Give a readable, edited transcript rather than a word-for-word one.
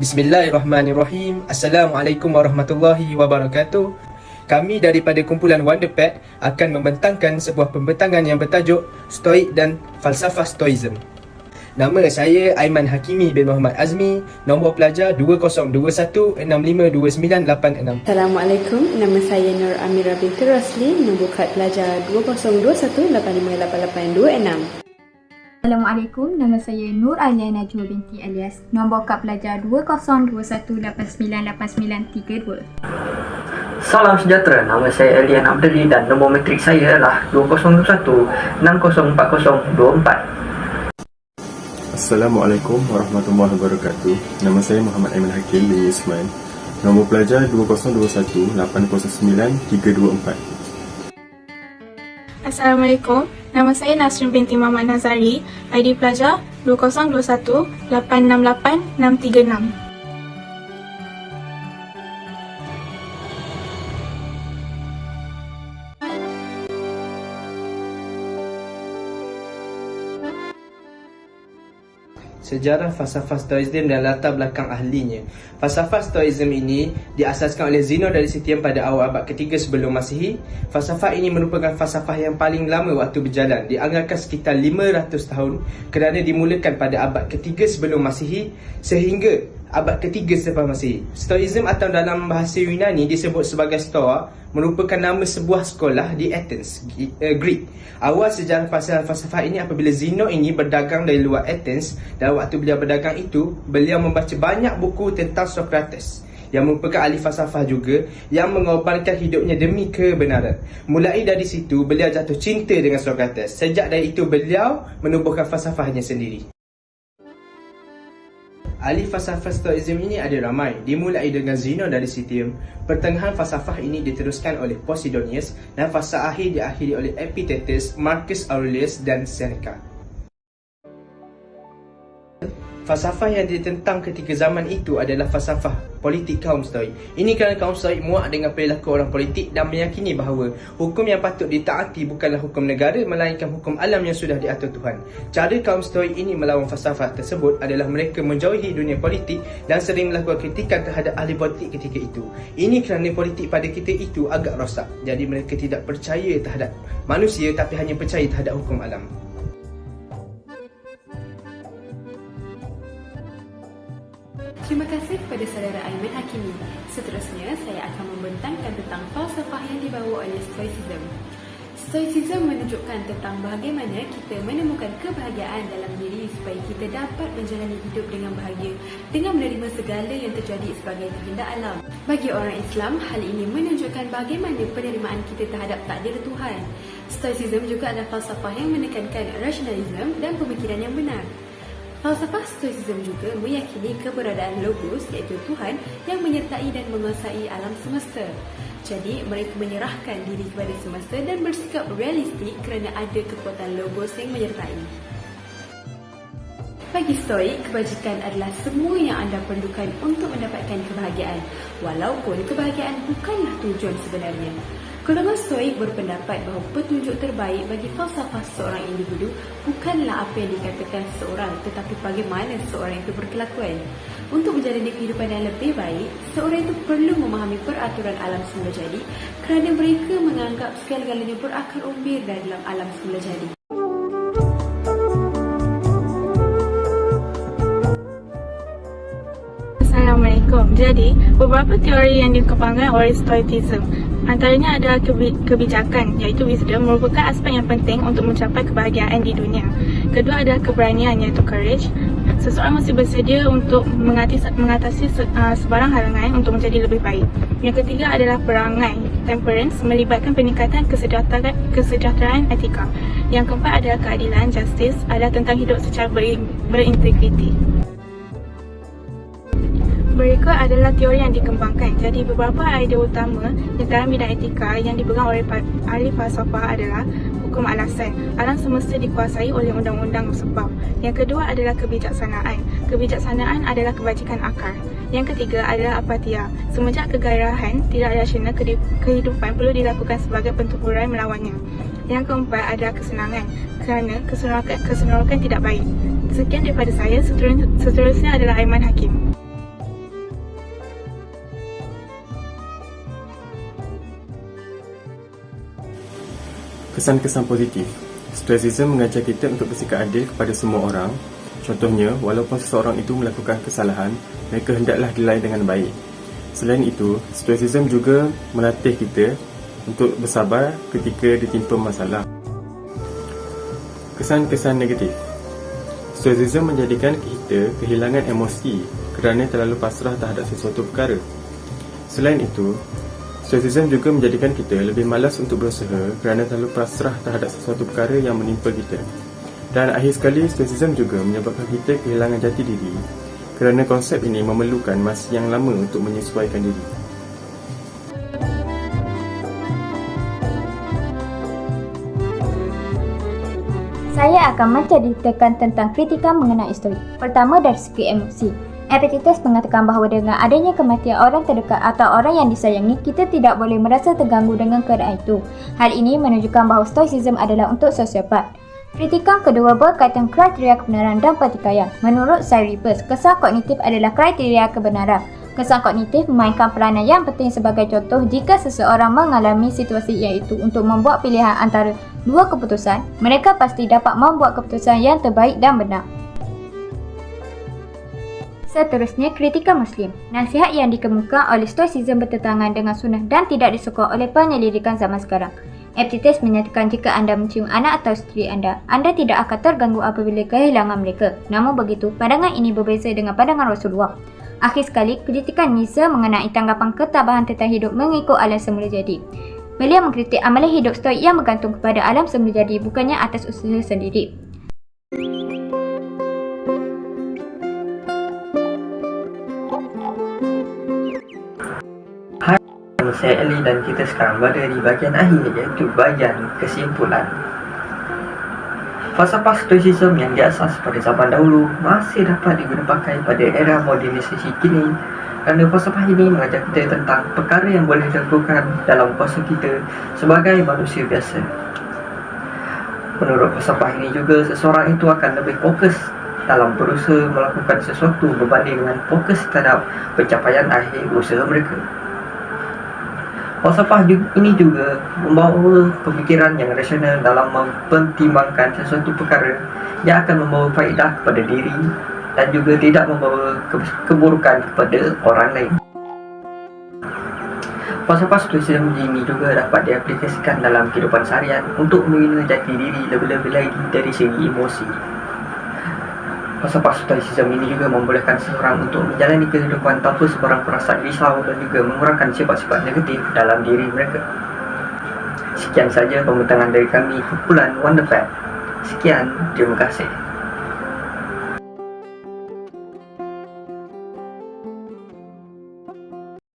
Bismillahirrahmanirrahim. Assalamualaikum warahmatullahi wabarakatuh. Kami daripada kumpulan Wonderpad akan membentangkan sebuah pembentangan yang bertajuk Stoik dan Falsafah Stoicism. Nama saya Aiman Hakimi bin Muhammad Azmi, nombor pelajar 2021652986. Assalamualaikum, nama saya Nur Amira binti Rosli, nombor kad pelajar 2021858826. Assalamualaikum, nama saya Nur Alia Najwa binti Alias, nombor kad pelajar 2021898932. Salam sejahtera, nama saya Elian Abdeli dan nombor metrik saya adalah 2021604024. Assalamualaikum warahmatullahi wabarakatuh. Nama saya Muhammad Aiman Hakim bin Ismail, nombor pelajar 2021809324. Assalamualaikum, nama saya Nasrin binti Muhammad Nazari, ID pelajar 2021868636. Sejarah falsafah Stoicism dan latar belakang ahlinya. Falsafah Stoicism ini diasaskan oleh Zeno dari Citium pada awal abad ketiga sebelum Masihi. Falsafah ini merupakan falsafah yang paling lama waktu berjalan, dianggarkan sekitar 500 tahun kerana dimulakan pada abad ketiga sebelum Masihi sehingga abad ketiga selepas Masihi. Stoicism atau dalam bahasa Yunani disebut sebagai Stoa merupakan nama sebuah sekolah di Athens, Greek. Awal sejarah falsafah ini apabila Zeno ini berdagang dari luar Athens. Dalam waktu beliau berdagang itu, beliau membaca banyak buku tentang Socrates yang merupakan ahli falsafah juga, yang mengorbankan hidupnya demi kebenaran. Mulai dari situ, beliau jatuh cinta dengan Socrates. Sejak dari itu, beliau menubuhkan falsafahnya sendiri. Ahli falsafah Stoicism ini ada ramai, dimulai dengan Zeno dari Citium. Pertengahan falsafah ini diteruskan oleh Posidonius dan fasa akhir diakhiri oleh Epictetus, Marcus Aurelius dan Seneca. Falsafah yang ditentang ketika zaman itu adalah falsafah politik kaum Stoik. Ini kerana kaum Stoik muak dengan perilaku orang politik dan meyakini bahawa hukum yang patut ditaati bukanlah hukum negara melainkan hukum alam yang sudah diatur Tuhan. Cara kaum Stoik ini melawan falsafah tersebut adalah mereka menjauhi dunia politik dan sering melakukan kritikan terhadap ahli politik ketika itu. Ini kerana politik pada ketika itu agak rosak. Jadi mereka tidak percaya terhadap manusia tapi hanya percaya terhadap hukum alam. Terima kasih kepada saudara Aiman Hakimi. Seterusnya, saya akan membentangkan tentang falsafah yang dibawa oleh Stoicism. Stoicism menunjukkan tentang bagaimana kita menemukan kebahagiaan dalam diri supaya kita dapat menjalani hidup dengan bahagia dengan menerima segala yang terjadi sebagai kehendak alam. Bagi orang Islam, hal ini menunjukkan bagaimana penerimaan kita terhadap takdir Tuhan. Stoicism juga adalah falsafah yang menekankan rasionalisme dan pemikiran yang benar. Falsafah Stoicism juga meyakini keberadaan Logos iaitu Tuhan yang menyertai dan menguasai alam semesta. Jadi mereka menyerahkan diri kepada semesta dan bersikap realistik kerana ada kekuatan Logos yang menyertai. Bagi Stoik, kebajikan adalah semua yang anda perlukan untuk mendapatkan kebahagiaan, walaupun kebahagiaan bukanlah tujuan sebenarnya. Golongan Stoik berpendapat bahawa petunjuk terbaik bagi falsafah seorang individu bukanlah apa yang dikatakan seseorang, tetapi bagaimana seseorang itu berkelakuan. Untuk menjalani kehidupan yang lebih baik, seorang itu perlu memahami peraturan alam semula jadi kerana mereka menganggap segala-galanya berakar umbir dalam alam semula jadi. Assalamualaikum. Jadi, beberapa teori yang dikembangkan oleh Stoicism, antaranya adalah kebijakan, iaitu wisdom, merupakan aspek yang penting untuk mencapai kebahagiaan di dunia. Kedua adalah keberanian, iaitu courage. Seseorang mesti bersedia untuk mengatasi sebarang halangan untuk menjadi lebih baik. Yang ketiga adalah perangai, temperance, melibatkan peningkatan kesejahteraan etika. Yang keempat adalah keadilan, justice, adalah tentang hidup secara berintegriti. Mereka adalah teori yang dikembangkan. Jadi beberapa idea utama dalam bidang etika yang dipegang oleh ahli falsafah adalah hukum alasan. Alam semesta dikuasai oleh undang-undang sebab. Yang kedua adalah kebijaksanaan. Kebijaksanaan adalah kebajikan akal. Yang ketiga adalah apatia. Semenjak kegairahan tidak rasional kehidupan perlu dilakukan sebagai pentuburan melawannya. Yang keempat adalah kesenangan. Kerana keseronokan tidak baik. Sekian daripada saya. Seterusnya adalah Aiman Hakim. Kesan-kesan positif. Stoicism mengajar kita untuk bersikap adil kepada semua orang. Contohnya, walaupun seseorang itu melakukan kesalahan, mereka hendaklah dinilai dengan baik. Selain itu, Stoicism juga melatih kita untuk bersabar ketika ditimpa masalah. Kesan-kesan negatif. Stoicism menjadikan kita kehilangan emosi kerana terlalu pasrah terhadap sesuatu perkara. Selain itu, Stoicism juga menjadikan kita lebih malas untuk berusaha kerana terlalu pasrah terhadap sesuatu perkara yang menimpa kita. Dan akhir sekali, Stoicism juga menyebabkan kita kehilangan jati diri kerana konsep ini memerlukan masa yang lama untuk menyesuaikan diri. Saya akan menceritakan tentang kritikan mengenai stoik. Pertama, dari segi emosi. Epictetus mengatakan bahawa dengan adanya kematian orang terdekat atau orang yang disayangi, kita tidak boleh merasa terganggu dengan keadaan itu. Hal ini menunjukkan bahawa stoicism adalah untuk sosiopat. Kritikan kedua berkaitan kriteria kebenaran dan pertikaian. Menurut Cyrus, kesan kognitif adalah kriteria kebenaran. Kesan kognitif memainkan peranan yang penting sebagai contoh jika seseorang mengalami situasi iaitu untuk membuat pilihan antara dua keputusan, mereka pasti dapat membuat keputusan yang terbaik dan benar. Seterusnya, kritikan Muslim. Nasihat yang dikemukakan oleh Stoicism bertentangan dengan sunnah dan tidak disokong oleh penyelidikan zaman sekarang. Epictetus menyatakan jika anda mencium anak atau isteri anda tidak akan terganggu apabila kehilangan mereka. Namun begitu, pandangan ini berbeza dengan pandangan Rasulullah. Akhir sekali, kritikan Nietzsche mengenai tanggapan ketabahan tentang hidup mengikut alam semula jadi. Beliau mengkritik amalan hidup stoik yang bergantung kepada alam semula jadi bukannya atas usaha sendiri. Hai, nama saya Ali dan kita sekarang berada di bahagian akhir iaitu bahagian kesimpulan. Falsafah Stoicism yang diasas pada zaman dahulu masih dapat digunakan pada era modernisasi kini kerana falsafah ini mengajar kita tentang perkara yang boleh dilakukan dalam kuasa kita sebagai manusia biasa. Menurut falsafah ini juga, seseorang itu akan lebih fokus dalam berusaha melakukan sesuatu berbanding dengan fokus terhadap pencapaian akhir usaha mereka. Falsafah ini juga membawa pemikiran yang rasional dalam mempertimbangkan sesuatu perkara yang akan membawa faedah kepada diri dan juga tidak membawa keburukan kepada orang lain. Falsafah Stoicism ini juga dapat diaplikasikan dalam kehidupan seharian untuk mengenal jati diri lebih-lebih lagi dari segi emosi. Falsafah Stoicism ini juga membolehkan seseorang untuk menjalani kehidupan tanpa sebarang perasaan risau dan juga mengurangkan sifat-sifat negatif dalam diri mereka. Sekian saja pembentangan dari kami, kumpulan Wonder Fact. Sekian, terima kasih.